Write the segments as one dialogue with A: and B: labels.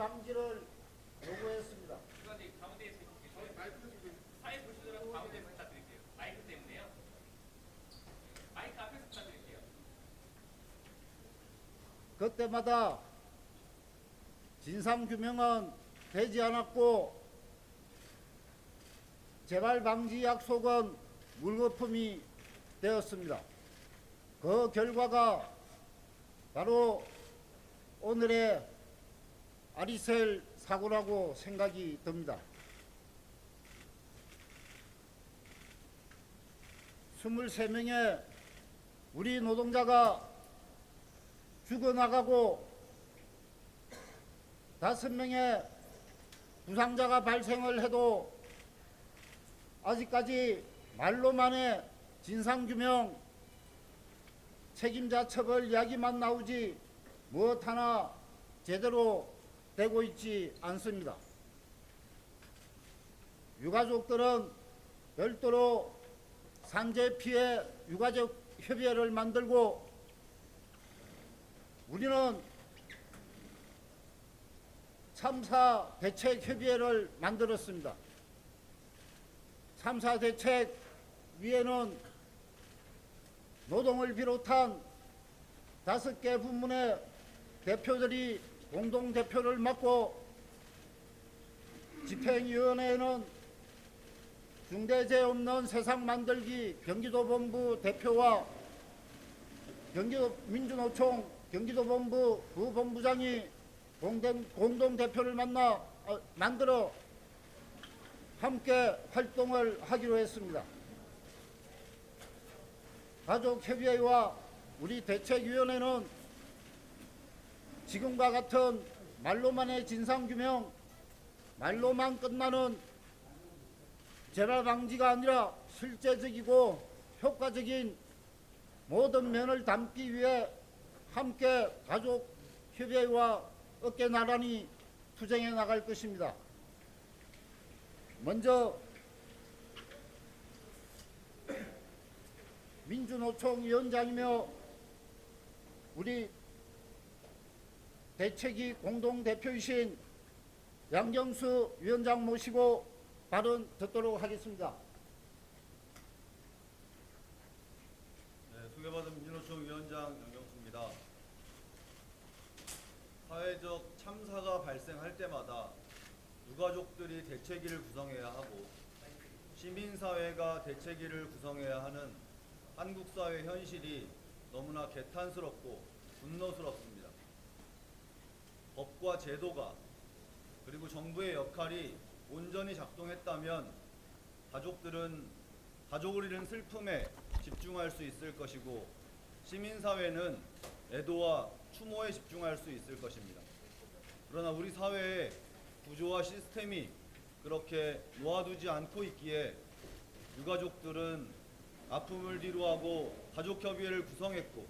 A: 방지를 요구했습니다.
B: 의원님 가운데에서 사회 보시더라도 가운데에서 부탁드릴게요. 마이크 때문에요. 마이크 앞에서 부탁드릴게요.
A: 그때마다 진상규명은 되지 않았고 재발 방지 약속은 물거품이 되었습니다. 그 결과가 바로 오늘의 아리셀 사고라고 생각이 듭니다. 23명의 우리 노동자가 죽어나가고 5명의 부상자가 발생을 해도 아직까지 말로만의 진상규명, 책임자 처벌 이야기만 나오지 무엇 하나 제대로 되고 있지 않습니다. 유가족들은 별도로 산재 피해 유가족 협의회를 만들고 우리는 참사 대책 협의회를 만들었습니다. 참사 대책 위에는 노동을 비롯한 5개 부문의 대표들이 공동대표를 맡고 집행위원회에는 중대재해 없는 세상 만들기 경기도본부 대표와 경기도민주노총 경기도본부 부본부장이 공동대표를 만들어 함께 활동을 하기로 했습니다. 가족협의회와 우리 대책위원회는 지금과 같은 말로만의 진상규명, 말로만 끝나는 재발 방지가 아니라 실제적이고 효과적인 모든 면을 담기 위해 함께 가족협의회와 어깨 나란히 투쟁해 나갈 것입니다. 먼저 민주노총 위원장이며 우리 대책위 공동대표이신 양경수 위원장 모시고 발언 듣도록 하겠습니다.
C: 네, 소개받은 민주노총 위원장 양경수입니다. 사회적 참사가 발생할 때마다 유가족들이 대책위를 구성해야 하고 시민사회가 대책위를 구성해야 하는 한국사회 현실이 너무나 개탄스럽고 분노스럽습니다. 법과 제도가 그리고 정부의 역할이 온전히 작동했다면 가족들은 가족을 잃은 슬픔에 집중할 수 있을 것이고 시민사회는 애도와 추모에 집중할 수 있을 것입니다. 그러나 우리 사회의 구조와 시스템이 그렇게 놓아두지 않고 있기에 유가족들은 아픔을 뒤로하고 가족협의회를 구성했고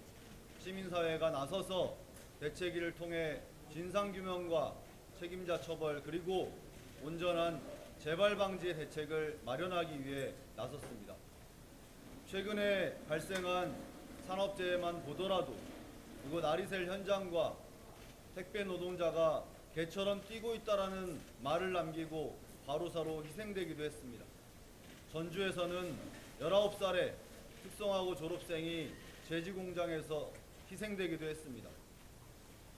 C: 시민사회가 나서서 대책위를 통해 진상규명과 책임자 처벌 그리고 온전한 재발 방지 대책을 마련하기 위해 나섰습니다. 최근에 발생한 산업재해만 보더라도 이곳 아리셀 현장과 택배 노동자가 개처럼 뛰고 있다라는 말을 남기고 바로사로 희생되기도 했습니다. 전주에서는 19살의 특성화고 졸업생이 제지공장에서 희생되기도 했습니다.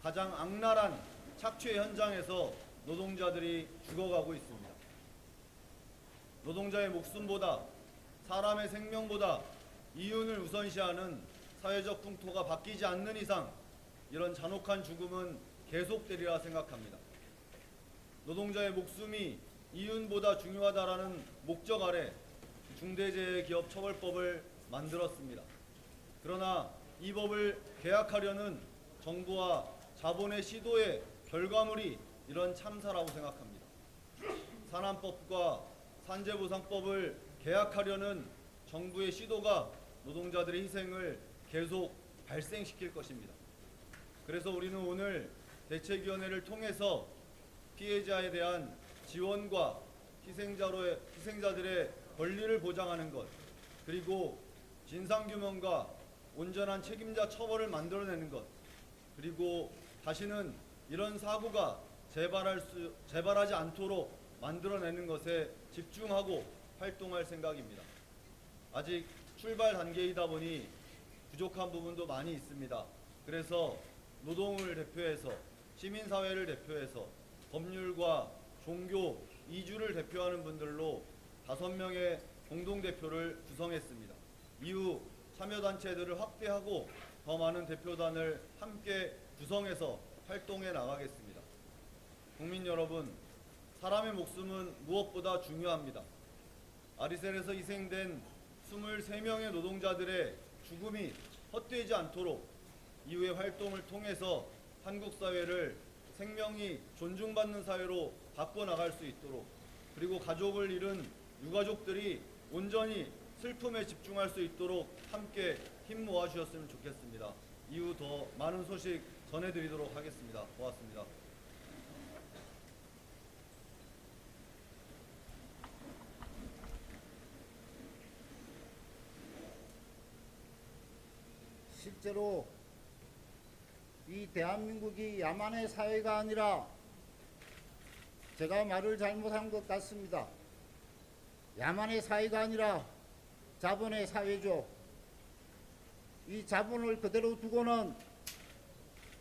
C: 가장 악랄한 착취 현장에서 노동자들이 죽어가고 있습니다. 노동자의 목숨보다 사람의 생명보다 이윤을 우선시하는 사회적 풍토가 바뀌지 않는 이상 이런 잔혹한 죽음은 계속되리라 생각합니다. 노동자의 목숨이 이윤보다 중요하다라는 목적 아래 중대재해기업처벌법을 만들었습니다. 그러나 이 법을 개혁하려는 정부와 자본의 시도의 결과물이 이런 참사라고 생각합니다. 산안법과 산재보상법을 개혁하려는 정부의 시도가 노동자들의 희생을 계속 발생시킬 것입니다. 그래서 우리는 오늘 대책위원회를 통해서 피해자에 대한 지원과 희생자들의 권리를 보장하는 것, 그리고 진상규명과 온전한 책임자 처벌을 만들어내는 것, 그리고 다시는 이런 사고가 재발하지 않도록 만들어내는 것에 집중하고 활동할 생각입니다. 아직 출발 단계이다 보니 부족한 부분도 많이 있습니다. 그래서 노동을 대표해서, 시민사회를 대표해서, 법률과 종교, 이주를 대표하는 분들로 5명의 공동대표를 구성했습니다. 이후 참여단체들을 확대하고 더 많은 대표단을 함께 구성해서 활동해 나가겠습니다. 국민 여러분, 사람의 목숨은 무엇보다 중요합니다. 아리셀에서 희생된 23명의 노동자들의 죽음이 헛되지 않도록 이후의 활동을 통해서 한국 사회를 생명이 존중받는 사회로 바꿔나갈 수 있도록, 그리고 가족을 잃은 유가족들이 온전히 슬픔에 집중할 수 있도록 함께 힘 모아 주셨으면 좋겠습니다. 이후 더 많은 소식 전해드리도록 하겠습니다. 고맙습니다.
A: 실제로 이 대한민국이 야만의 사회가 아니라, 제가 말을 잘못한 것 같습니다. 야만의 사회가 아니라 자본의 사회죠. 이 자본을 그대로 두고는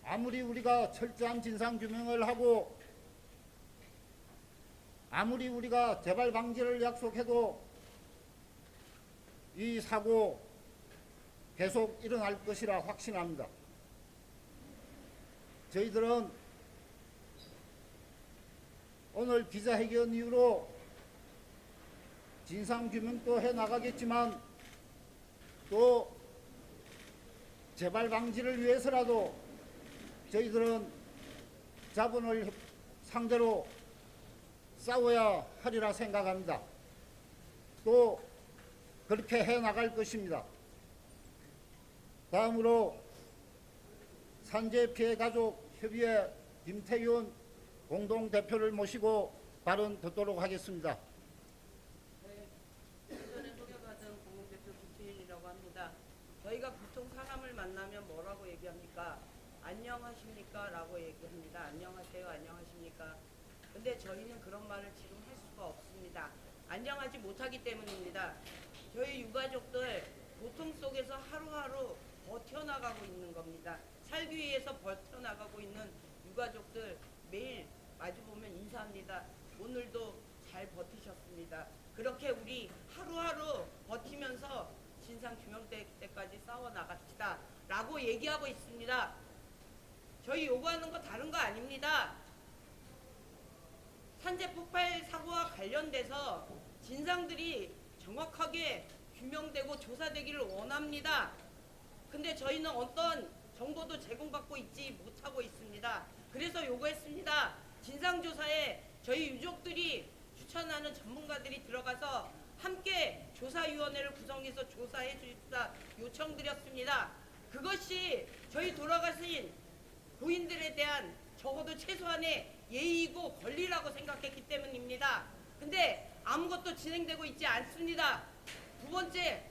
A: 아무리 우리가 철저한 진상규명을 하고 아무리 우리가 재발 방지를 약속해도 이 사고 계속 일어날 것이라 확신합니다. 저희들은 오늘 기자회견 이후로 진상규명도 해나가겠지만, 또 재발 방지를 위해서라도 저희들은 자본을 상대로 싸워야 하리라 생각합니다. 또 그렇게 해나갈 것입니다. 다음으로 산재피해가족협의회 김태윤 공동대표를 모시고 발언 듣도록 하겠습니다.
D: 네, 전에 소개받은 공동대표 김태윤이라고 합니다. 저희가 보통 사람을 만나면 뭐라고 얘기합니까? 안녕하십니까? 라고 얘기합니다. 안녕하세요, 안녕하십니까? 근데 저희는 그런 말을 지금 할 수가 없습니다. 안녕하지 못하기 때문입니다. 저희 유가족들 고통 속에서 하루하루 버텨나가고 있는 겁니다. 살기 위해서 버텨나가고 있는 유가족들 매일 마주보면 인사합니다. 오늘도 잘 버티셨습니다. 그렇게 우리 하루하루 버티면서 진상규명 때까지 싸워나갑시다 라고 얘기하고 있습니다. 저희 요구하는 거 다른 거 아닙니다. 산재 폭발 사고와 관련돼서 진상들이 정확하게 규명되고 조사되기를 원합니다. 근데 저희는 어떤 정보도 제공받고 있지 못하고 있습니다. 그래서 요구했습니다. 진상조사에 저희 유족들이 추천하는 전문가들이 들어가서 함께 조사위원회를 구성해서 조사해 주십사 요청드렸습니다. 그것이 저희 돌아가신 고인들에 대한 적어도 최소한의 예의이고 권리라고 생각했기 때문입니다. 근데 아무것도 진행되고 있지 않습니다. 두 번째,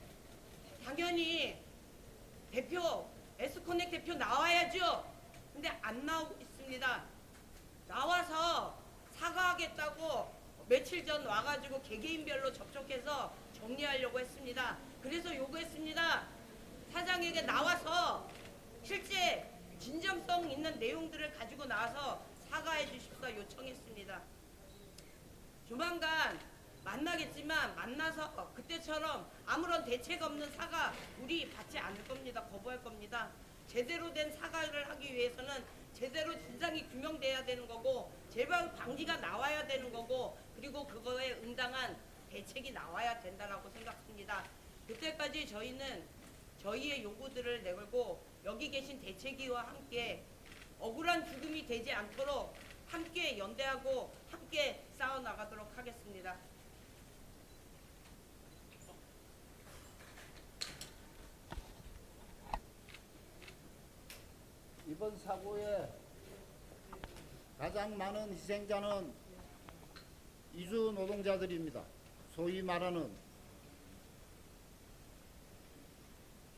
D: 당연히 대표, 에스코넥 대표 나와야죠. 근데 안 나오고 있습니다. 나와서 사과하겠다고 며칠 전 와가지고 개개인별로 접촉해서 정리하려고 했습니다. 그래서 요구했습니다. 사장에게 나와서 실제 진정성 있는 내용들을 가지고 나와서 사과해 주십사 요청했습니다. 조만간 만나겠지만 만나서 그때처럼 아무런 대책 없는 사과 우리 받지 않을 겁니다. 거부할 겁니다. 제대로 된 사과를 하기 위해서는 제대로 진상이 규명돼야 되는 거고 재발 방지가 나와야 되는 거고 그리고 그거에 응당한 대책이 나와야 된다라고 생각합니다. 그때까지 저희는 저희의 요구들을 내걸고 여기 계신 대책위와 함께 억울한 죽음이 되지 않도록 함께 연대하고 함께 싸워나가도록 하겠습니다.
A: 이번 사고에 가장 많은 희생자는 이주 노동자들입니다. 소위 말하는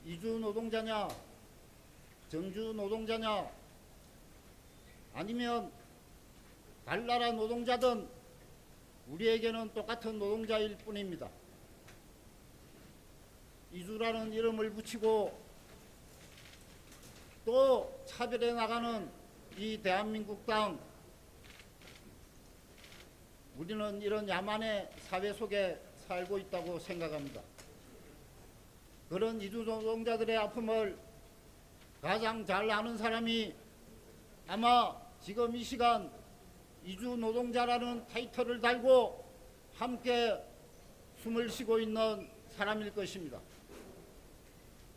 A: 이주 노동자냐, 정주 노동자냐, 아니면 달나라 노동자든 우리에게는 똑같은 노동자일 뿐입니다. 이주라는 이름을 붙이고 또 차별해 나가는 이 대한민국 땅, 우리는 이런 야만의 사회 속에 살고 있다고 생각합니다. 그런 이주 노동자들의 아픔을 가장 잘 아는 사람이 아마 지금 이 시간 이주 노동자라는 타이틀을 달고 함께 숨을 쉬고 있는 사람일 것입니다.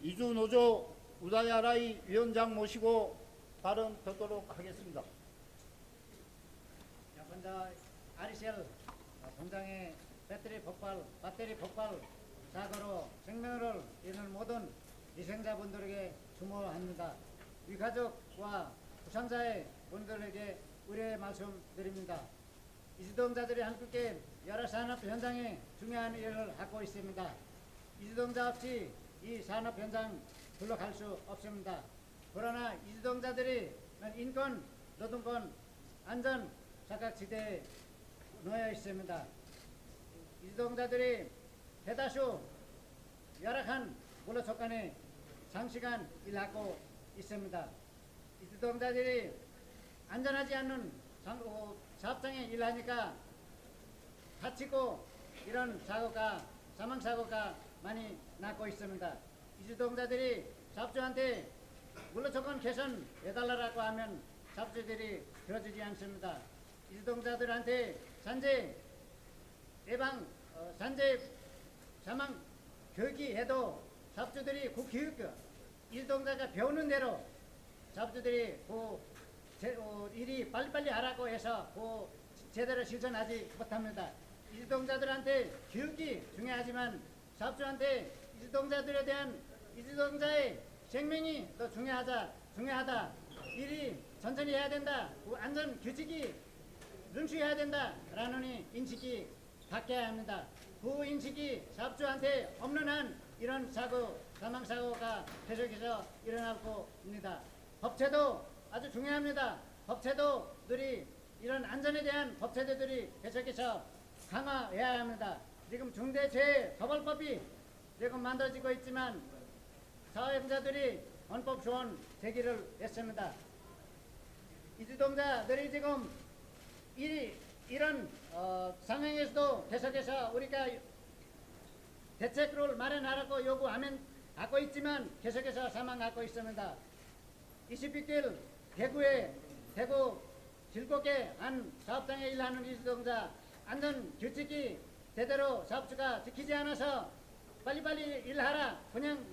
A: 이주 노조 우다야라이 위원장 모시고 발언 듣도록 하겠습니다.
E: 먼저 아리셀 공장의 배터리 폭발 사고로 생명을 잃는 모든 희생자분들에게 추모합니다. 위가족과 부상자의 분들에게 의뢰 말씀드립니다. 이주동자들이 한국의 여러 산업 현장에 중요한 일을 하고 있습니다. 이주동자 없이 이 산업 현장 둘러갈 수 없습니다. 그러나 이주동자들이 인권, 노동권, 안전 사각지대에 놓여 있습니다. 이주동자들이 대다수 열악한 근로 조건에 장시간 일하고 있습니다. 이주동자들이 안전하지 않는 사업장에 일하니까 다치고 이런 사망사고가 많이 나고 있습니다. 이주동자들이 사업주한테 근로조건 개선 해달라고 하면 사업주들이 들어주지 않습니다. 이주동자들한테 산재 사망 교육이 해도 사업주들이 그 교육 이주동자가 배우는 대로 사업주들이 일이 빨리빨리 하라고 해서 제대로 실천하지 못합니다. 이주동자들한테 교육이 중요하지만 사업주한테 이주동자들에 대한 이주동자의 생명이 더 중요하다. 일이 천천히 해야 된다. 안전 규칙이 준수해야 된다라는 인식이 바뀌어야 합니다. 그 인식이 사업주한테 없는 한 이런 사망사고가 계속해서 일어나고 있습니다. 법제도 아주 중요합니다. 법제도들이 이런 안전에 대한 법제도들이 계속해서 강화해야 합니다. 지금 중대재해처벌법이 지금 만들어지고 있지만 사회공자들이 헌법 소원 제기를 했습니다. 이주동자들이 지금 이런 상황에서도 계속해서 우리가 대책을 마련하라고 요구하고 있지만 계속해서 사망하고 있습니다. 26일 대구 7곳의 한 사업장에 일하는 이주동자 안전 규칙이 제대로 사업주가 지키지 않아서 빨리빨리 일하라. 그냥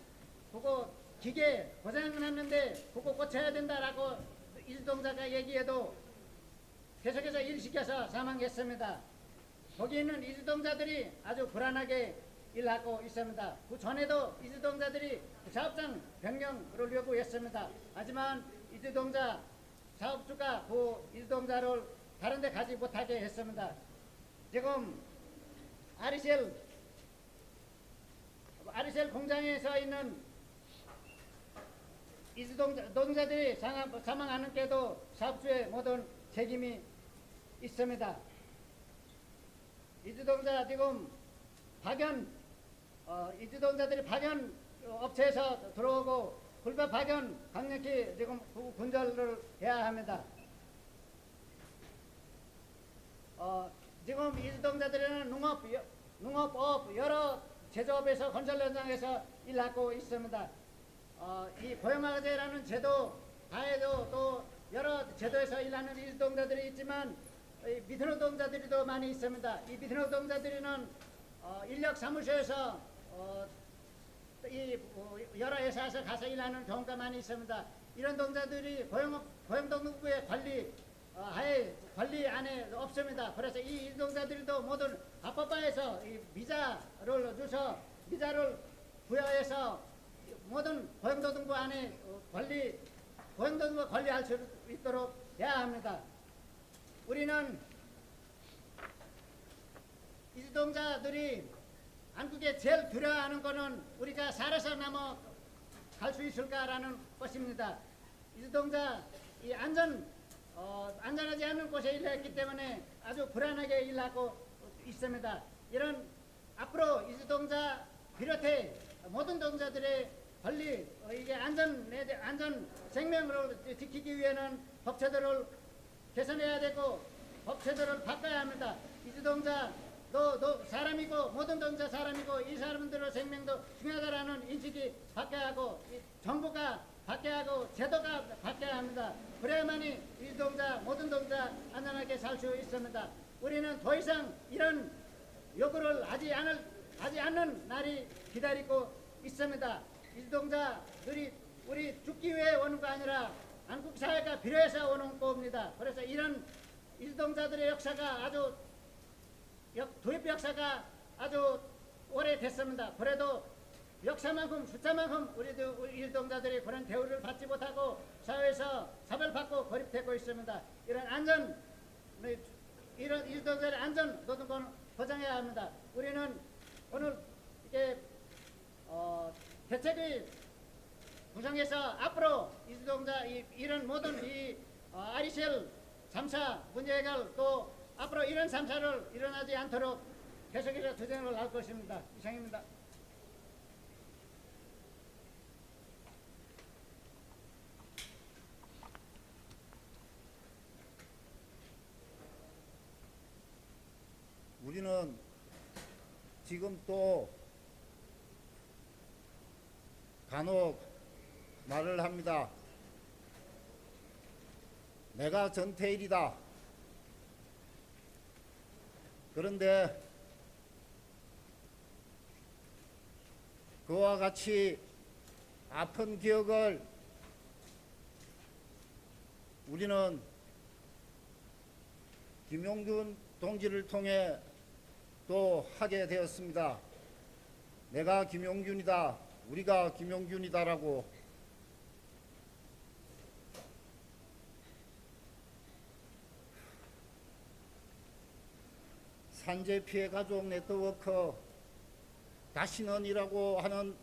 E: 그거 기계 고장났는데 그거 고쳐야 된다라고 이주동자가 얘기해도 계속해서 일시켜서 사망했습니다. 거기 있는 이주동자들이 아주 불안하게 일하고 있습니다. 그 전에도 이주동자들이 사업장 변경을 요구했습니다. 하지만 이주동자 사업주가 그 이주동자를 다른 데 가지 못하게 했습니다. 지금 아리셀 공장에서 있는 노동자들이 사망하는 게도 사업주의 모든 책임이 있습니다. 이주동자 지금 이주동자들이 파견 업체에서 들어오고 불법 파견 강력히 지금 분절을 해야 합니다. 지금 이주동자들은 농업업 여러 제조업에서 건설 현장에서 일하고 있습니다. 이 고용화재라는 제도 하에도 또 여러 제도에서 일하는 이주동자들이 있지만 미드노동자들이 더 많이 있습니다. 이 미드노동자들은 인력사무소에서 여러 회사에서 가서 일하는 경우가 많이 있습니다. 이런 동자들이 고용노동부의 관리 안에 없습니다. 그래서 이 노동자들도 모든 합법화해서 이 비자를 줘서 비자를 부여해서 모든 고용노동부 안에 고용노동부가 관리할 수 있도록 해야 합니다. 우리는 이 노동자들이 한국에 제일 두려워하는 것은 우리가 살아서 넘어갈 수 있을까라는 것입니다. 이 노동자 이 안전 안전하지 않은 곳에 일했기 때문에 아주 불안하게 일하고 있습니다. 이런 앞으로 이주동자 비롯해 모든 동자들의 권리 이게 안전 생명으로 지키기 위해는 법제도를 개선해야 되고 법제도를 바꿔야 합니다. 이주동자도 사람이고 모든 동자 사람이고 이 사람들의 생명도 중요하다라는 인식이 바뀌어야 하고 정부가 바뀌어야 하고 제도가 바뀌어야 합니다. 그래야만이 이주동자 모든 동자 안전하게 살 수 있습니다. 우리는 더 이상 이런 요구를 하지 않는 날이 기다리고 있습니다. 이주동자들이 우리 죽기 위해 오는 거 아니라 한국 사회가 필요해서 오는 겁니다. 그래서 이런 이주동자들의 역사가 도입 역사가 아주 오래됐습니다. 그래도 역사만큼 숫자만큼 우리 이주동자들이 그런 대우를 받지 못하고 사회에서 차별받고 고립되고 있습니다. 이런 이주동자의 안전 노동권 보장해야 합니다. 우리는 오늘 이게 대책을 구성해서 앞으로 이주동자 이런 모든 아리셀 3사 문제 해결 또 앞으로 이런 3사를 일어나지 않도록 계속해서 투쟁을 할 것입니다. 이상입니다.
A: 우리는 지금 또 간혹 말을 합니다. 내가 전태일이다. 그런데 그와 같이 아픈 기억을 우리는 김용균 동지를 통해 또 하게 되었습니다. 내가 김용균이다. 우리가 김용균이다라고. 산재 피해 가족 네트워크 다시는이라고 하는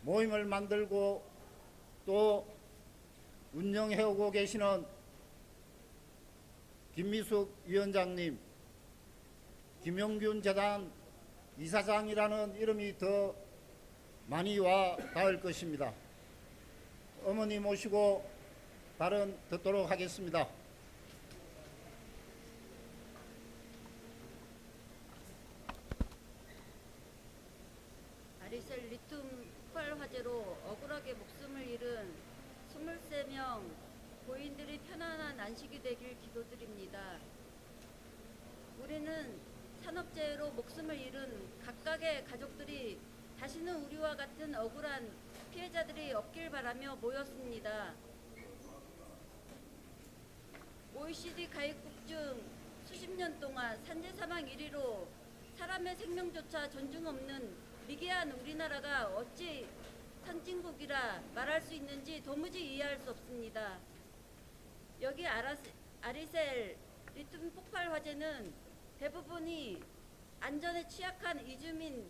A: 모임을 만들고 또 운영해오고 계시는 김미숙 위원장님, 김용균 재단 이사장이라는 이름이 더 많이 와 닿을 것입니다. 어머니 모시고 발언 듣도록 하겠습니다.
F: 아리셀 리튬 폭발 화재로 억울하게 목숨을 잃은 23명 고인들이 편안한 안식이 되길 기도드립니다. 우리는 산업재해로 목숨을 잃은 각각의 가족들이 다시는 우리와 같은 억울한 피해자들이 없길 바라며 모였습니다. OECD 가입국 중 수십 년 동안 산재 사망 1위로 사람의 생명조차 존중 없는 미개한 우리나라가 어찌 선진국이라 말할 수 있는지 도무지 이해할 수 없습니다. 여기 아리셀 리튬 폭발 화재는 대부분이 안전에 취약한 이주민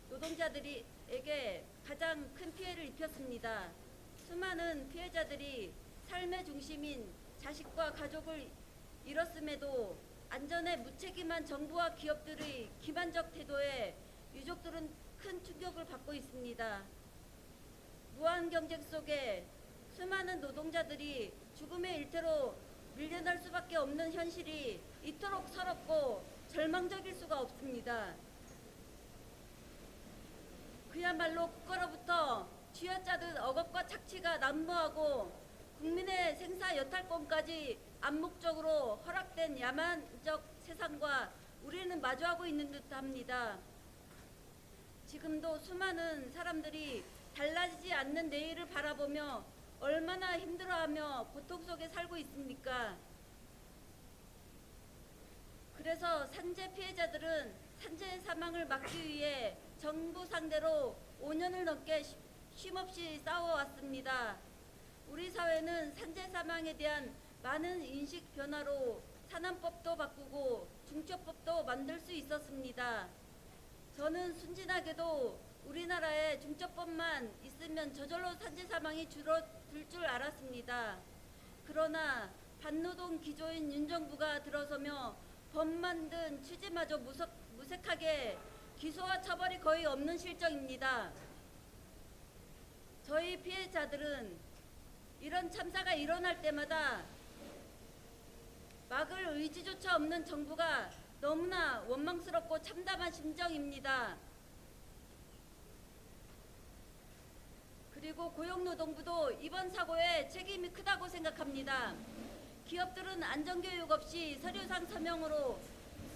F: 노동자들에게 가장 큰 피해를 입혔습니다. 수많은 피해자들이 삶의 중심인 자식과 가족을 잃었음에도 안전에 무책임한 정부와 기업들의 기만적 태도에 유족들은 큰 충격을 받고 있습니다. 무한 경쟁 속에 수많은 노동자들이 죽음의 일태로 밀려날 수밖에 없는 현실이 이토록 서럽고 절망적일 수가 없습니다. 그야말로 국가로부터 쥐어짜든 억압과 착취가 난무하고 국민의 생사 여탈권까지 암묵적으로 허락된 야만적 세상과 우리는 마주하고 있는 듯합니다. 지금도 수많은 사람들이 달라지지 않는 내일을 바라보며 얼마나 힘들어하며 고통 속에 살고 있습니까? 그래서 산재 피해자들은 산재 사망을 막기 위해 정부 상대로 5년을 넘게 쉼없이 싸워왔습니다. 우리 사회는 산재 사망에 대한 많은 인식 변화로 산안법도 바꾸고 중처법도 만들 수 있었습니다. 저는 순진하게도 우리나라에 중처법만 있으면 저절로 산재 사망이 줄어들 줄 알았습니다. 그러나 반노동 기조인 윤정부가 들어서며 법 만든 취지마저 무색하게 기소와 처벌이 거의 없는 실정입니다. 저희 피해자들은 이런 참사가 일어날 때마다 막을 의지조차 없는 정부가 너무나 원망스럽고 참담한 심정입니다. 그리고 고용노동부도 이번 사고에 책임이 크다고 생각합니다. 기업들은 안전교육 없이 서류상 서명으로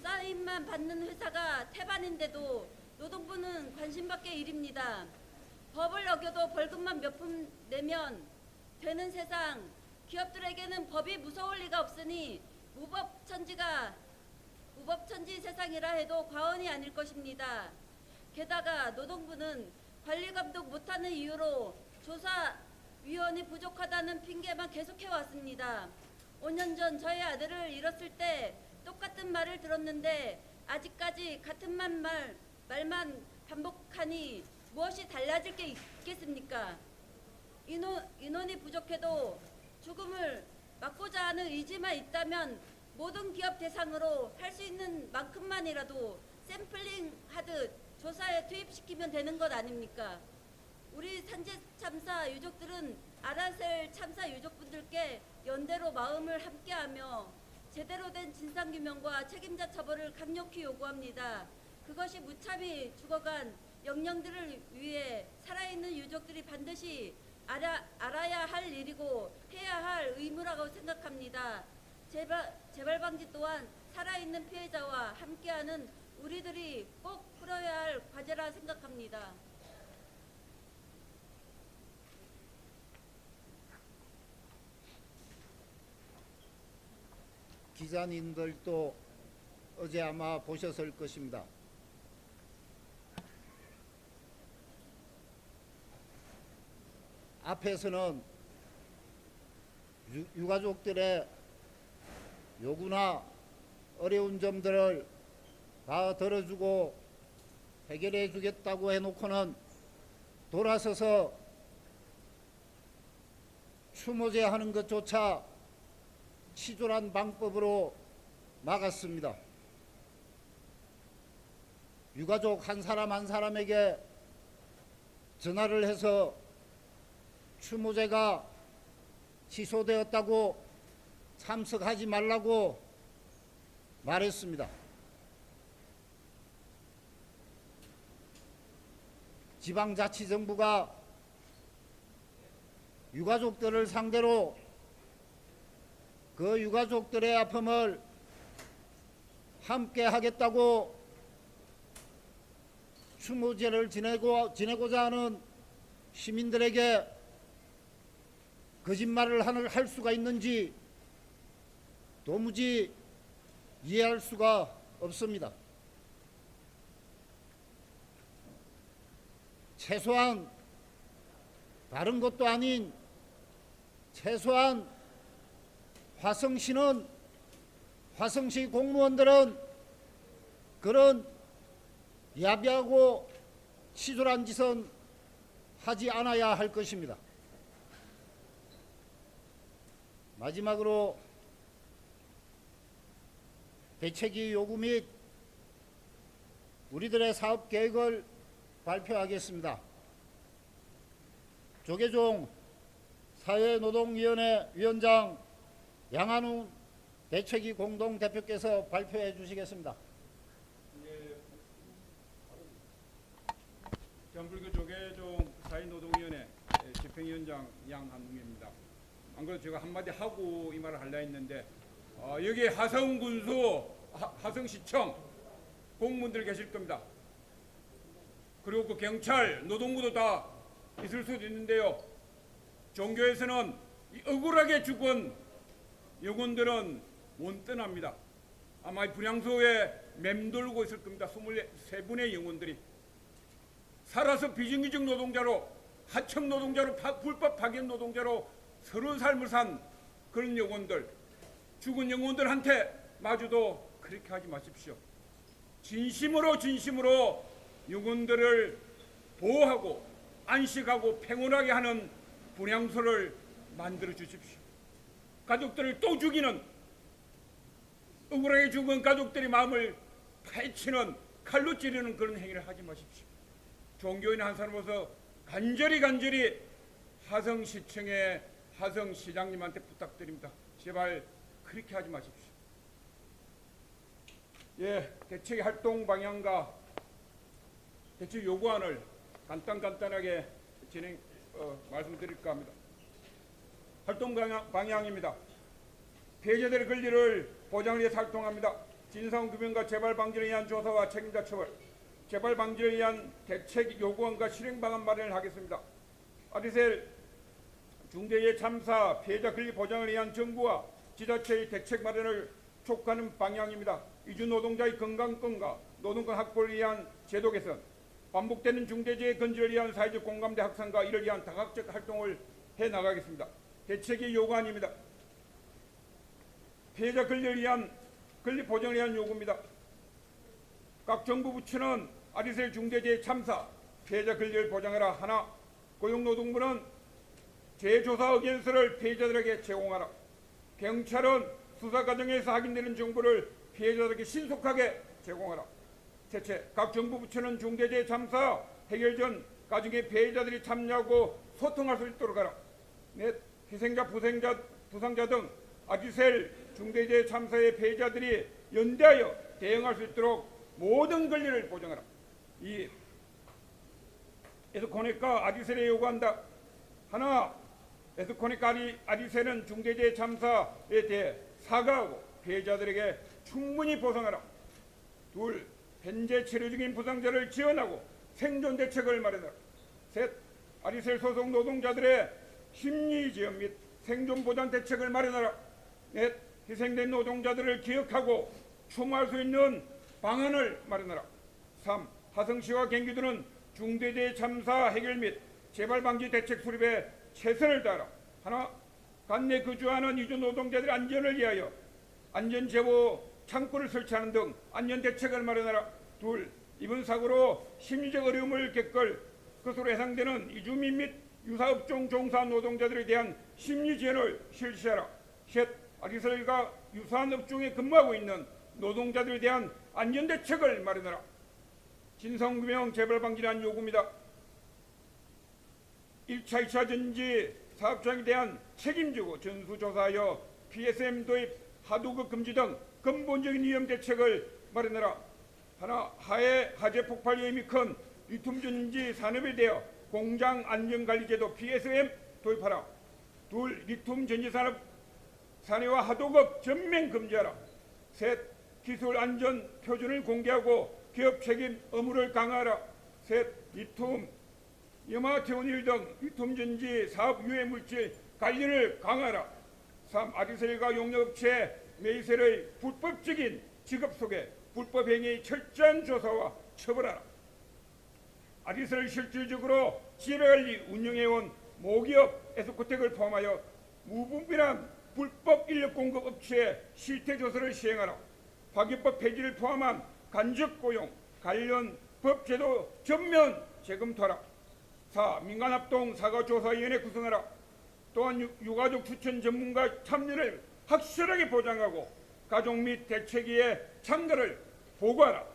F: 사인만 받는 회사가 태반인데도 노동부는 관심밖의 일입니다. 법을 어겨도 벌금만 몇 푼 내면 되는 세상, 기업들에게는 법이 무서울 리가 없으니 무법천지 세상이라 해도 과언이 아닐 것입니다. 게다가 노동부는 관리감독 못하는 이유로 조사위원이 부족하다는 핑계만 계속해왔습니다. 5년 전 저희 아들을 잃었을 때 똑같은 말을 들었는데 아직까지 같은 말만 반복하니 무엇이 달라질 게 있겠습니까? 인원이 부족해도 죽음을 막고자 하는 의지만 있다면 모든 기업 대상으로 할 수 있는 만큼만이라도 샘플링 하듯 조사에 투입시키면 되는 것 아닙니까? 우리 산재 참사 유족들은 아라셀 참사 유족분들께 연대로 마음을 함께하며 제대로 된 진상규명과 책임자 처벌을 강력히 요구합니다. 그것이 무참히 죽어간 영령들을 위해 살아있는 유족들이 반드시 알아야 할 일이고 해야 할 의무라고 생각합니다. 재발 방지 또한 살아있는 피해자와 함께하는 우리들이 꼭 풀어야 할 과제라 생각합니다.
A: 기자님들도 어제 아마 보셨을 것입니다. 앞에서는 유가족들의 요구나 어려운 점들을 다 들어주고 해결해 주겠다고 해놓고는 돌아서서 추모제 하는 것조차 치졸한 방법으로 막았습니다. 유가족 한 사람 한 사람에게 전화를 해서 추모제가 취소되었다고 참석하지 말라고 말했습니다. 지방자치정부가 유가족들을 상대로 그 유가족들의 아픔을 함께 하겠다고 추모제를 지내고자 하는 시민들에게 거짓말을 할 수가 있는지 도무지 이해할 수가 없습니다. 최소한 다른 것도 아닌 최소한 화성시 공무원들은 그런 야비하고 치졸한 짓은 하지 않아야 할 것입니다. 마지막으로 대책위 요구 및 우리들의 사업 계획을 발표하겠습니다. 조계종 사회노동위원회 위원장 양한웅 대책위 공동대표께서 발표해 주시겠습니다.
G: 대한불교 조계종 사회노동위원회 집행위원장 양한웅입니다. 안 그래도 제가 한마디 하고 이 말을 하려 했는데 여기 하성군수, 하성시청 공무원들 계실 겁니다. 그리고 그 경찰, 노동부도 다 있을 수도 있는데요. 종교에서는 이 억울하게 죽은 영혼들은 못 떠납니다. 아마 이 분향소에 맴돌고 있을 겁니다. 23분의 영혼들이. 살아서 비정규직 노동자로, 하청 노동자로, 불법 파견 노동자로 서러운 삶을 산 그런 영혼들, 죽은 영혼들한테 마주도 그렇게 하지 마십시오. 진심으로 영혼들을 보호하고 안식하고 평온하게 하는 분향소를 만들어 주십시오. 가족들을 또 죽이는, 억울하게 죽은 가족들의 마음을 파헤치는, 칼로 찌르는 그런 행위를 하지 마십시오. 종교인 한 사람으로서 간절히 화성시청의 화성시장님한테 부탁드립니다. 제발 그렇게 하지 마십시오. 예, 대책 활동 방향과 대책 요구안을 간단하게 말씀드릴까 합니다. 활동 방향입니다. 피해자들의 권리를 보장을 위해 활동합니다. 진상규명과 재발 방지를 위한 조사와 책임자 처벌, 재발 방지를 위한 대책 요구안과 실행 방안 마련을 하겠습니다. 아디셀 중대재해 참사 피해자 권리 보장을 위한 정부와 지자체의 대책 마련을 촉구하는 방향입니다. 이주 노동자의 건강권과 노동권 확보를 위한 제도 개선, 반복되는 중대재해 건지를 위한 사회적 공감대 확산과 이를 위한 다각적 활동을 해나가겠습니다. 대책의 요구안입니다. 피해자 권리 보장을 위한 요구입니다. 각 정부 부처는 아디셀 중대재해 참사 피해자 권리를 보장하라 하나, 고용노동부는 재조사 의견서를 피해자들에게 제공하라. 경찰은 수사 과정에서 확인되는 정보를 피해자들에게 신속하게 제공하라. 셋째, 각 정부 부처는 중대재해 참사 해결 전 가족의 피해자들이 참여하고 소통할 수 있도록 하라. 넷, 희생자, 부상자 등 아디셀 중대재해 참사의 피해자들이 연대하여 대응할 수 있도록 모든 권리를 보장하라. 이 에스코네카 아디셀에 요구한다. 하나, 에스코네카 아디셀은 중대재해 참사에 대해 사과하고 피해자들에게 충분히 보상하라. 둘, 현재 치료 중인 부상자를 지원하고 생존 대책을 마련하라. 셋, 아디셀 소속 노동자들의 심리 지원 및 생존 보장 대책을 마련하라. 넷, 희생된 노동자들을 기억하고 추모할 수 있는 방안을 마련하라. 3. 화성시와 경기도는 중대재해 참사 해결 및 재발 방지 대책 수립에 최선을 다하라. 하나, 관내 거주하는 이주 노동자들의 안전을 위하여 안전제보 창구를 설치하는 등 안전 대책을 마련하라. 둘, 이번 사고로 심리적 어려움을 겪을 것으로 예상되는 이주민 및 유사업종 종사 노동자들에 대한 심리 지원을 실시하라. 셋, 아디셀과 유사한 업종에 근무하고 있는 노동자들에 대한 안전대책을 마련하라. 진상규명 재발 방지를 한 요구입니다. 1차, 2차 전지 사업장에 대한 책임지고 전수조사하여 PSM 도입, 하도급 금지 등 근본적인 위험 대책을 마련하라. 하나, 화재 폭발 위험이 큰 리튬 전지 산업에 대해 공장 안전관리제도 PSM 도입하라. 둘, 리튬 전지 산업 산해와 하도급 전면 금지하라. 셋, 기술 안전 표준을 공개하고 기업 책임 의무를 강화하라. 셋, 리튬, 염화태온일 등 리튬 전지 사업 유해 물질 관리를 강화하라. 3. 아디셀과 용역업체 메이셀의 불법적인 직업 소개, 불법 행위 철저한 조사와 처벌하라. 아디셀을 실질적으로 지배관리 운영해온 모기업 에스코텍을 포함하여 무분별한 불법 인력 공급 업체의 실태 조사를 시행하라. 파기법 폐지를 포함한 간접 고용 관련 법 제도 전면 재검토하라. 4. 민간합동 사과조사위원회 구성하라. 또한 유가족 추천 전문가 참여를 확실하게 보장하고 가족 및 대책위의 참가를 보고하라.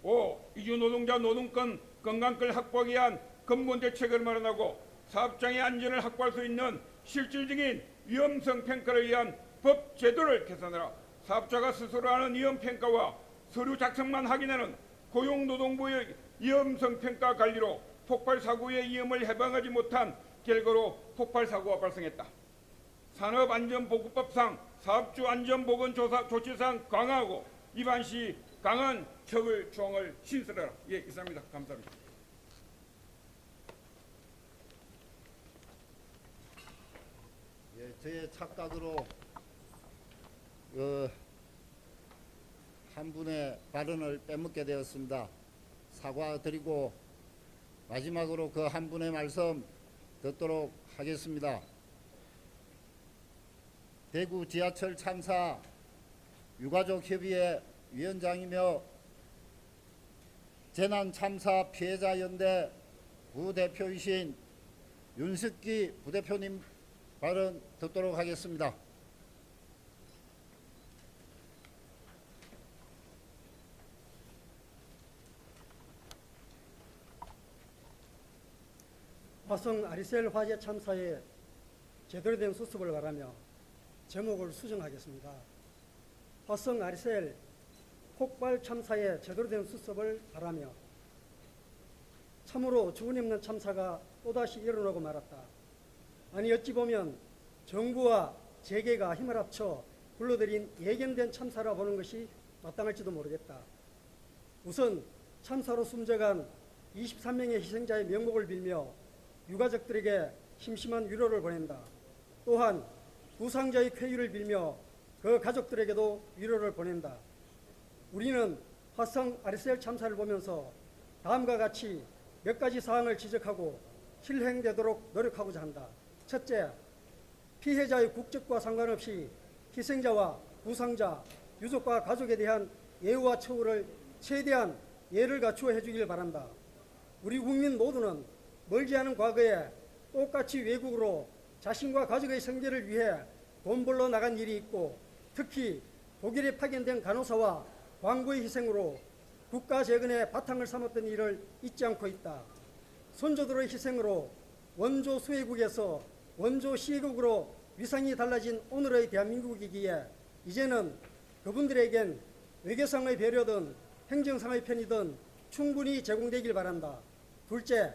G: 5. 이주 노동자 노동권 건강권 확보하기 위한 근본 대책을 마련하고 사업장의 안전을 확보할 수 있는 실질적인 위험성 평가를 위한 법 제도를 개선하라. 사업자가 스스로 하는 위험 평가와 서류 작성만 확인하는 고용노동부의 위험성 평가 관리로 폭발 사고의 위험을 예방하지 못한 결과로 폭발 사고가 발생했다. 산업안전보건법상 사업주 안전보건 조치사항 강화하고 위반 시 강한 처벌 조항을 신설하라. 예, 이상입니다. 감사합니다.
A: 예, 저의 착각으로 한 분의 발언을 빼먹게 되었습니다. 사과드리고 마지막으로 그 한 분의 말씀 듣도록 하겠습니다. 대구 지하철 참사 유가족협의회 위원장이며 재난참사 피해자연대 부대표이신 윤석기 부대표님과 발언 듣도록 하겠습니다.
H: 화성 아리셀 화재 참사에 제대로 된 수습을 바라며 제목을 수정하겠습니다. 화성 아리셀 폭발 참사에 제대로 된 수습을 바라며 참으로 주운없는 참사가 또다시 일어나고 말았다. 아니 어찌 보면 정부와 재계가 힘을 합쳐 불러들인 예견된 참사라 보는 것이 마땅할지도 모르겠다. 우선 참사로 숨져간 23명의 희생자의 명복을 빌며 유가족들에게 심심한 위로를 보낸다. 또한 부상자의 쾌유를 빌며 그 가족들에게도 위로를 보낸다. 우리는 화성 아리셀 참사를 보면서 다음과 같이 몇 가지 사항을 지적하고 실행되도록 노력하고자 한다. 첫째, 피해자의 국적과 상관없이 희생자와 부상자, 유족과 가족에 대한 예우와 처우를 최대한 예를 갖추어 해주길 바란다. 우리 국민 모두는 멀지 않은 과거에 똑같이 외국으로 자신과 가족의 생계를 위해 돈 벌러 나간 일이 있고, 특히 독일에 파견된 간호사와 광부의 희생으로 국가 재건의 바탕을 삼았던 일을 잊지 않고 있다. 선조들의 희생으로 원조 수혜국에서 원조 시혜국으로 위상이 달라진 오늘의 대한민국이기에 이제는 그분들에겐 외교상의 배려든 행정상의 편의든 충분히 제공되길 바란다. 둘째,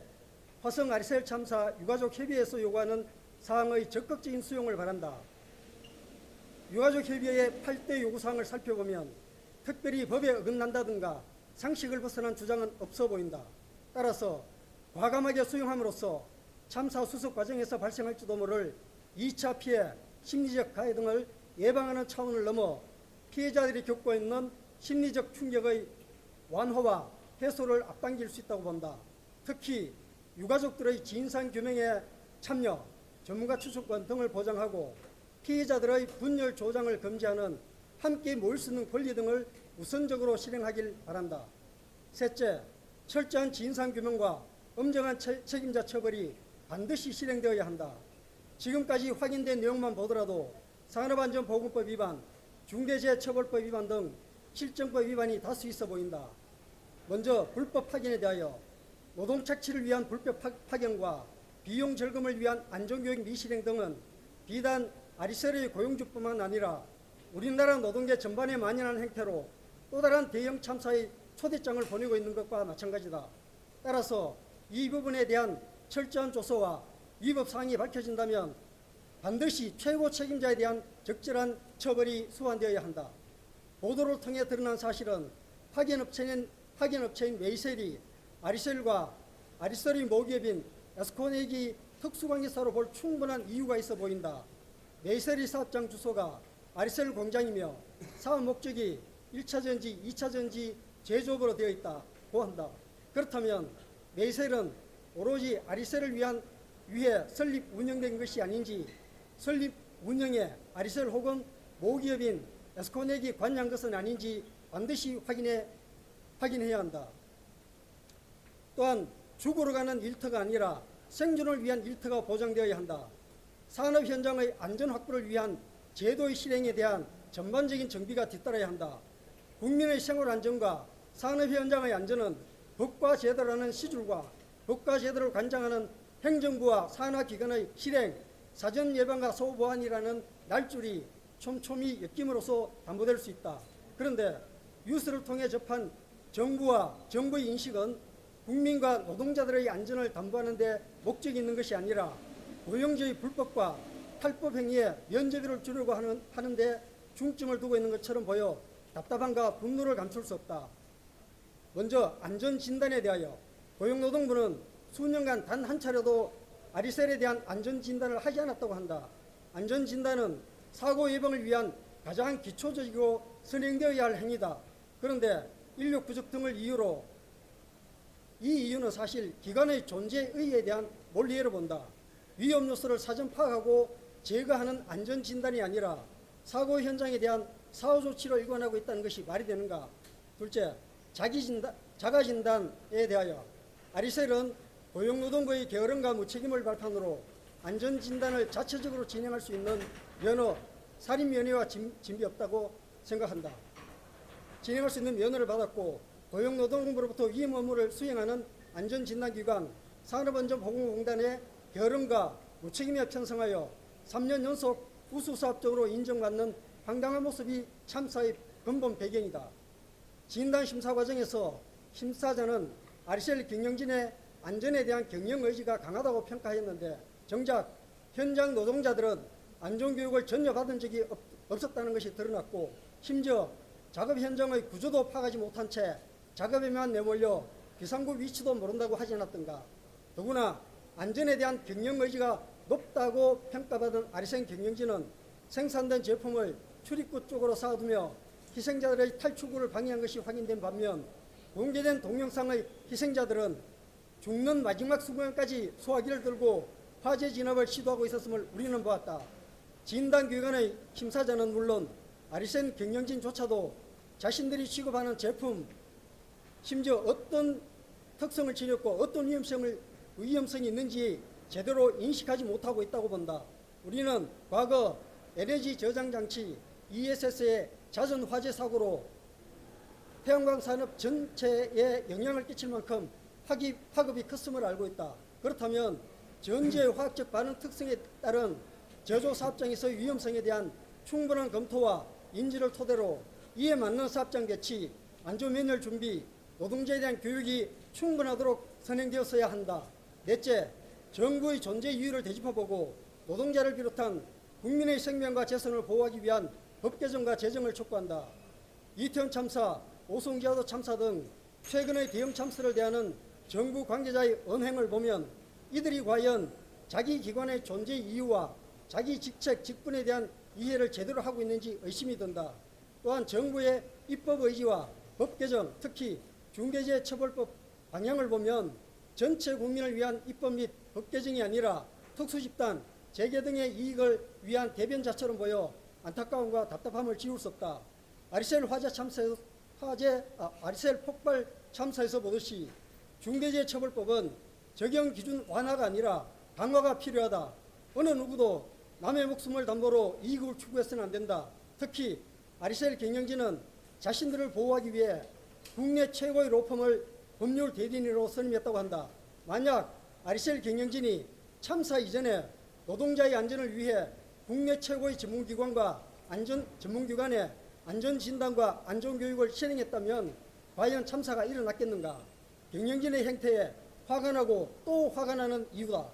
H: 화성 아리셀 참사 유가족 협의회에서 요구하는 사항의 적극적인 수용을 바란다. 유가족 협의회의 8대 요구사항을 살펴보면 특별히 법에 어긋난다든가 상식을 벗어난 주장은 없어 보인다. 따라서 과감하게 수용함으로써 참사 수습 과정에서 발생할지도 모를 2차 피해, 심리적 가해 등을 예방하는 차원을 넘어 피해자들이 겪고 있는 심리적 충격의 완화와 해소를 앞당길 수 있다고 본다. 특히 유가족들의 진상규명에 참여, 전문가 추천권 등을 보장하고 피해자들의 분열 조장을 금지하는 함께 모일 수 있는 권리 등을 우선적으로 실행하길 바란다. 셋째, 철저한 진상규명과 엄정한 책임자 처벌이 반드시 실행되어야 한다. 지금까지 확인된 내용만 보더라도 산업안전보건법 위반, 중대재해처벌법 위반 등 실정법 위반이 다수 있어 보인다. 먼저 불법 파견에 대하여 노동 착취를 위한 불법 파견과 비용 절감을 위한 안전교육 미실행 등은 비단 아리셀의 고용주뿐만 아니라 우리나라 노동계 전반에 만연한 행태로 또 다른 대형 참사의 초대장을 보내고 있는 것과 마찬가지다. 따라서 이 부분에 대한 철저한 조사와 위법 사항이 밝혀진다면 반드시 최고 책임자에 대한 적절한 처벌이 소환되어야 한다. 보도를 통해 드러난 사실은 파견업체인 메이셀이 아리셀과 아리셀의 모기업인 에스코넥이 특수관계사로 볼 충분한 이유가 있어 보인다. 메이셀의 사업장 주소가 아리셀 공장이며 사업 목적이 1차전지, 2차전지 제조업으로 되어 있다고 한다. 그렇다면 메이셀은 오로지 아리셀을 위해 설립 운영된 것이 아닌지 설립 운영에 아리셀 혹은 모기업인 에스코넥이 관여한 것은 아닌지 반드시 확인해야 한다. 또한 죽으러 가는 일터가 아니라 생존을 위한 일터가 보장되어야 한다. 산업 현장의 안전 확보를 위한 제도의 실행에 대한 전반적인 정비가 뒤따라야 한다. 국민의 생활 안전과 산업 현장의 안전은 법과 제도라는 시줄과 법과 제도를 관장하는 행정부와 산하기관의 실행, 사전 예방과 소보안이라는 날줄이 촘촘히 엮임으로써 담보될 수 있다. 그런데 뉴스를 통해 접한 정부와 정부의 인식은 국민과 노동자들의 안전을 담보하는 데 목적이 있는 것이 아니라 고용주의 불법과 탈법 행위에 면제비를 주려고 하는 데 중점을 두고 있는 것처럼 보여 답답함과 분노를 감출 수 없다. 먼저 안전진단에 대하여 고용노동부는 수년간 단 한 차례도 아리셀에 대한 안전진단을 하지 않았다고 한다. 안전진단은 사고 예방을 위한 가장 기초적이고 선행되어야 할 행위다. 그런데 인력 부족 등을 이유로 이 이유는 사실 기관의 존재의에 대한 몰리해로 본다. 위험 요소를 사전 파악하고 제거하는 안전진단이 아니라 사고 현장에 대한 사후 조치로 일관하고 있다는 것이 말이 되는가? 둘째, 자가진단에 대하여 아리셀은 고용노동부의 게으름과 무책임을 발판으로 안전진단을 자체적으로 진행할 수 있는 면허, 사립면허와 진비 없다고 생각한다. 진행할 수 있는 면허를 받았고 고용노동부로부터 위임 업무를 수행하는 안전진단기관 산업안전보건공단의 결함과 무책임에 편성하여 3년 연속 우수사업적으로 인정받는 황당한 모습이 참사의 근본 배경이다. 진단심사 과정에서 심사자는 RCL 경영진의 안전에 대한 경영의지가 강하다고 평가했는데 정작 현장 노동자들은 안전교육을 전혀 받은 적이 없었다는 것이 드러났고 심지어 작업 현장의 구조도 파악하지 못한 채 작업에만 내몰려 비상구 위치도 모른다고 하지 않았던가. 더구나 안전에 대한 경영의지가 높다고 평가받은 아리생 경영진은 생산된 제품을 출입구 쪽으로 쌓아두며 희생자들의 탈출구를 방해한 것이 확인된 반면 공개된 동영상의 희생자들은 죽는 마지막 순간까지 소화기를 들고 화재 진압을 시도하고 있었음을 우리는 보았다. 진단기관의 심사자는 물론 아리센 경영진조차도 자신들이 취급하는 제품, 심지어 어떤 특성을 지녔고 어떤 위험성이 있는지 제대로 인식하지 못하고 있다고 본다. 우리는 과거 에너지 저장 장치 ESS의 잦은 화재 사고로 태양광 산업 전체에 영향을 끼칠 만큼 파급이 컸음을 알고 있다. 그렇다면 전지의 화학적 반응 특성에 따른 제조 사업장에서의 위험성에 대한 충분한 검토와 인지를 토대로 이에 맞는 사업장 개최, 안전면허 준비, 노동자에 대한 교육이 충분하도록 선행되었어야 한다. 넷째, 정부의 존재 이유를 되짚어보고 노동자를 비롯한 국민의 생명과 재산을 보호하기 위한 법 개정과 제정을 촉구한다. 이태원 참사, 오송지하도 참사 등 최근의 대형 참사를 대하는 정부 관계자의 언행을 보면 이들이 과연 자기 기관의 존재 이유와 자기 직책, 직분에 대한 이해를 제대로 하고 있는지 의심이 든다. 또한 정부의 입법 의지와 법 개정, 특히 중대재해처벌법 방향을 보면 전체 국민을 위한 입법 및 법 개정이 아니라 특수집단, 재계 등의 이익을 위한 대변자처럼 보여 안타까움과 답답함을 지울 수 없다. 아리셀 아리셀 폭발 참사에서 보듯이 중대재해처벌법은 적용 기준 완화가 아니라 강화가 필요하다. 어느 누구도 남의 목숨을 담보로 이익을 추구해서는 안 된다. 특히 아리셀 경영진은 자신들을 보호하기 위해 국내 최고의 로펌을 법률 대리인으로 선임했다고 한다. 만약 아리셀 경영진이 참사 이전에 노동자의 안전을 위해 국내 최고의 전문기관과 전문기관의 안전진단과 안전교육을 실행했다면 과연 참사가 일어났겠는가? 경영진의 행태에 화가 나고 또 화가 나는 이유다.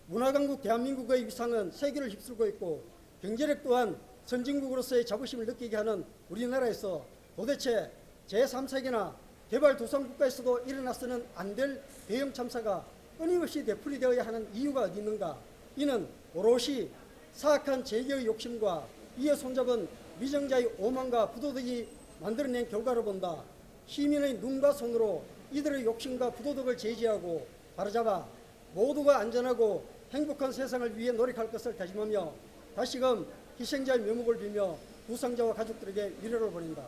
H: 문화강국 대한민국의 위상은 세계를 휩쓸고 있고 경제력 또한 선진국으로서의 자부심을 느끼게 하는 우리나라에서 도대체 제3세계나 개발도상국가에서도 일어나서는 안 될 대형 참사가 끊임없이 되풀이되어야 하는 이유가 어디 있는가? 이는 오롯이 사악한 재계의 욕심과 이에 손잡은 위정자의 오만과 부도덕이 만들어낸 결과를 본다. 시민의 눈과 손으로 이들의 욕심과 부도덕을 제지하고 바로잡아 모두가 안전하고 행복한 세상을 위해 노력할 것을 다짐하며 다시금 희생자의 묘목을 빌며 부상자와 가족들에게 위로를 보낸다.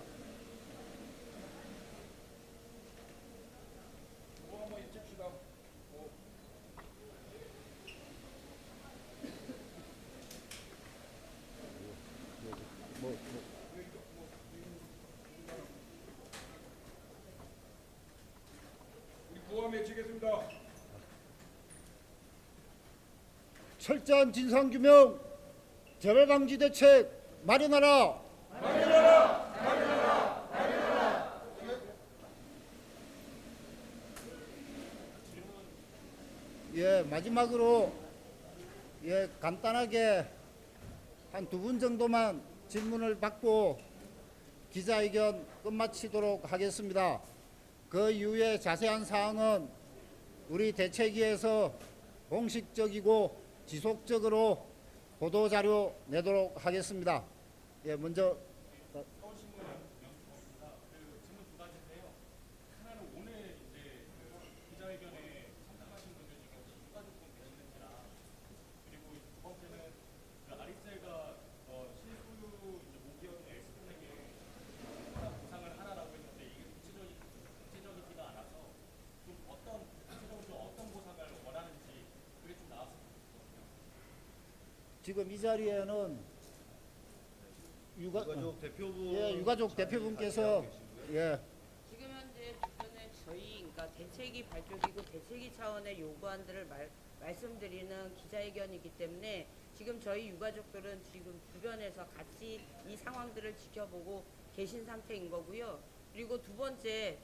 G: 구호 외치겠습니다.
A: 철저한 진상규명, 재발방지 대책 마련하라. 예, 마지막으로 간단하게 한 2분 정도만 질문을 받고 기자회견 끝마치도록 하겠습니다. 그 이후에 자세한 사항은 우리 대책위에서 공식적이고 지속적으로 보도자료 내도록 하겠습니다. 예, 먼저
B: 질문 두 가지인데요. 하나는 오늘 이제 기자회견에 참석하신 분들 중에 혹시 유가족분 계시는지랑 그리고 두 번째는 아리셀가 실소유 이제 모기업인 S금융에 특별한 보상을 하나라고 했는데 이게 구체적이지가 않아서 좀 구체적으로 어떤 보상을 원하는지 그게 좀 나왔으면 좋겠거든요.
A: 지금 이 자리에는
C: 유가족 대표분
A: 유가족 대표분께서
D: 지금 현재 주변에 저희 그러니까 대책위 발족이고 대책위 차원의 요구안들을 말씀드리는 기자회견이기 때문에 지금 저희 유가족들은 지금 주변에서 같이 이 상황들을 지켜보고 계신 상태인 거고요. 그리고 두 번째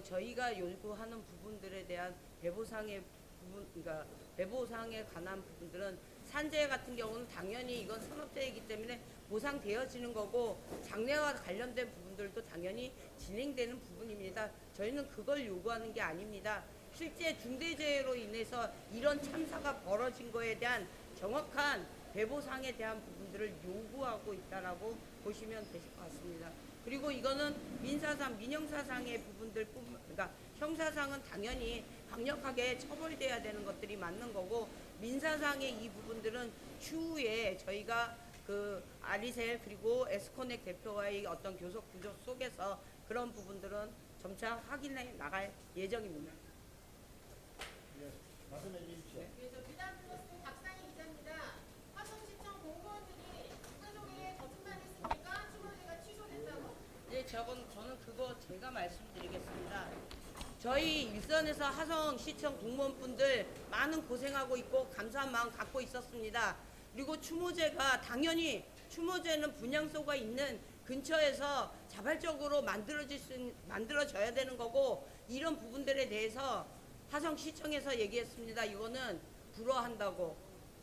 D: 저희가 요구하는 부분들에 대한 배보상의 부분, 그러니까 배보상에 관한 부분들은 산재 같은 경우는 당연히 이건 산업재해이기 때문에 보상되어지는 거고 장래와 관련된 부분들도 당연히 진행되는 부분입니다. 저희는 그걸 요구하는 게 아닙니다. 실제 중대재해로 인해서 이런 참사가 벌어진 거에 대한 정확한 배보상에 대한 부분들을 요구하고 있다라고 보시면 되실 것 같습니다. 그리고 이거는 민사상, 민형사상의 부분들뿐, 그러니까 형사상은 당연히 강력하게 처벌돼야 되는 것들이 맞는 거고 민사상의 이 부분들은 추후에 저희가 아리셀 그리고 에스코넥 대표와의 어떤 교섭 구조 속에서 그런 부분들은 점차 확인해 나갈 예정입니다.
A: 말씀해 주십시오.
I: 그래서 미담플러스 박상희 기자입니다. 화성시청 공무원들이 유가족에게 거짓말했습니까? 추모제가 취소됐다고?
D: 네, 저는 그거 제가 말씀드리겠습니다. 저희 일선에서 화성시청 공무원분들 많은 고생하고 있고 감사한 마음 갖고 있었습니다. 그리고 추모제가 당연히 추모제는 분향소가 있는 근처에서 자발적으로 만들어져야 되는 거고 이런 부분들에 대해서 화성시청에서 얘기했습니다. 이거는 불허한다고.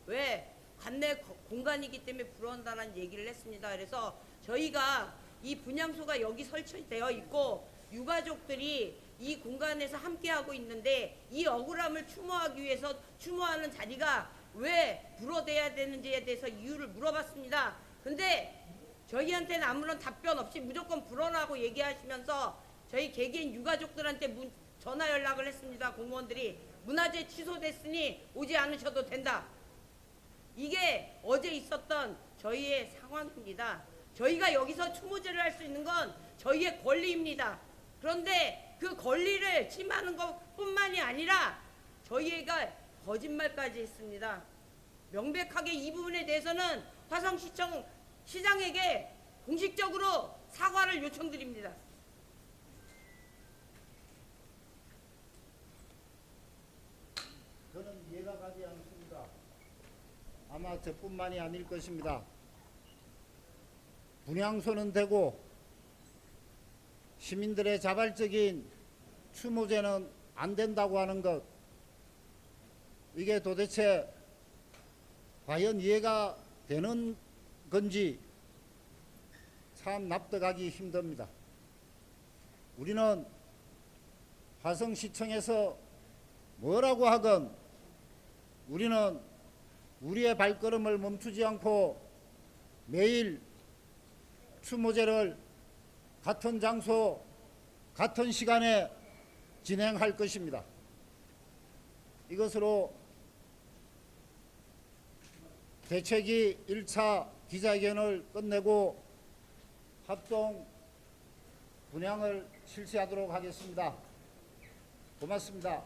D: 왜? 관내 공간이기 때문에 불허한다는 얘기를 했습니다. 그래서 저희가 이 분향소가 여기 설치되어 있고 유가족들이 이 공간에서 함께하고 있는데 이 억울함을 추모하기 위해서 추모하는 자리가 왜 불허돼야 되는지에 대해서 이유를 물어봤습니다. 근데 저희한테는 아무런 답변 없이 무조건 불허라고 얘기하시면서 저희 개개인 유가족들한테 전화 연락을 했습니다. 공무원들이 문화재 취소됐으니 오지 않으셔도 된다. 이게 어제 있었던 저희의 상황입니다. 저희가 여기서 추모제를 할 수 있는 건 저희의 권리입니다. 그런데 그 권리를 침해하는 것뿐만이 아니라 저희가 거짓말까지 했습니다. 명백하게 이 부분에 대해서는 화성시청 시장에게 공식적으로 사과를 요청드립니다.
A: 저는 이해가 가지 않습니다. 아마 저뿐만이 아닐 것입니다. 분향소는 되고 시민들의 자발적인 추모제는 안 된다고 하는 것, 이게 도대체 과연 이해가 되는 건지 참 납득하기 힘듭니다. 우리는 화성시청에서 뭐라고 하건 우리는 우리의 발걸음을 멈추지 않고 매일 추모제를 같은 장소, 같은 시간에 진행할 것입니다. 이것으로 대책위 1차 기자회견을 끝내고 합동 분향을 실시하도록 하겠습니다. 고맙습니다.